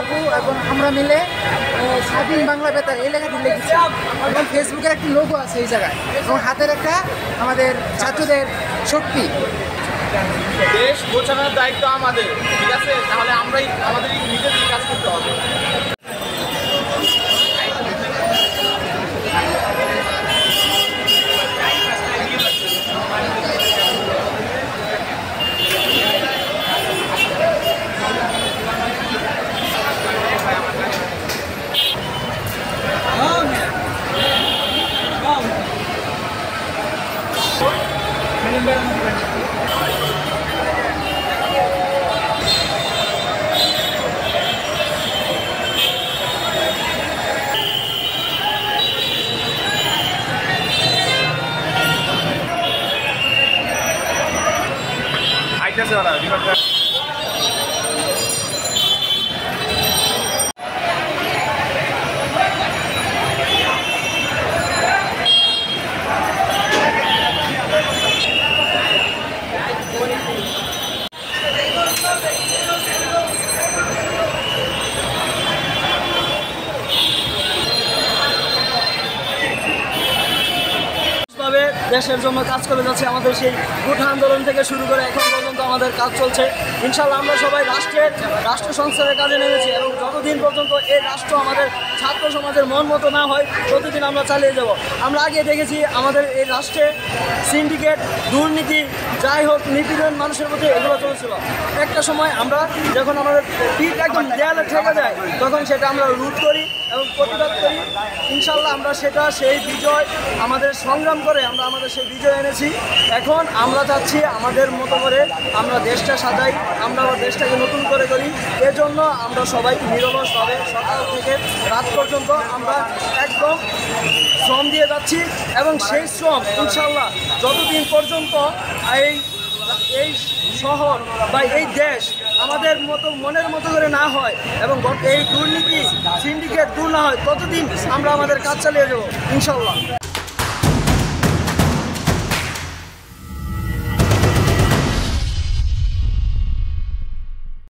আপু এবং আমরা মিলে স্বাধীন বাংলা বেতার এই লেখাটি লিখেছি এবং ফেসবুকের একটি লোগো আছে এই জায়গায় এবং হাতের একটা আমাদের ছাত্রদের শক্তি। দেশ গোছানোর দায়িত্ব আমাদের, ঠিক আছে? তাহলে আমরাই আমাদের নিজেদের কাজ করতে হবে। দেশের জন্য কাজ করে যাচ্ছে। আমাদের সেই কোঠা আন্দোলন থেকে শুরু করে এখন পর্যন্ত আমাদের কাজ চলছে। ইনশাল্লাহ আমরা সবাই রাষ্ট্র সংস্কারের কাজে নেমেছি এবং যতদিন পর্যন্ত এই রাষ্ট্র আমাদের ছাত্র সমাজের মন মতো না হয় ততদিন আমরা চালিয়ে যাব। আমরা আগে দেখেছি আমাদের এই রাষ্ট্রে সিন্ডিকেট, দুর্নীতি, যাই হোক নিপীড়ন মানুষের প্রতি এগুলো চলছিল। একটা সময় আমরা যখন আমাদের পিঠ একদম দেয়ালে ঠেকে যায় তখন সেটা আমরা রুট করি এবং প্রতিবাদ করি। ইনশাল্লাহ আমরা সেই বিজয় আমাদের সংগ্রাম করে আমরা আমাদের সেই বিজয় এনেছি। এখন আমরা চাচ্ছি আমাদের মতো করে আমরা দেশটা সাজাই, আমরা দেশটাকে নতুন করে করি। এজন্য আমরা সবাই নিরলসভাবে সকাল থেকে রাত পর্যন্ত আমরা একদম শ্রম দিয়ে যাচ্ছি এবং সেই শ্রম ইনশাল্লাহ যতদিন পর্যন্ত এই শহর বা এই দেশ আমাদের মতো মনের মতো করে না হয় এবং এই দুর্নীতি সিন্ডিকেট দূর না হয় ততদিন আমরা আমাদের কাজ চালিয়ে যাব ইনশাল্লাহ।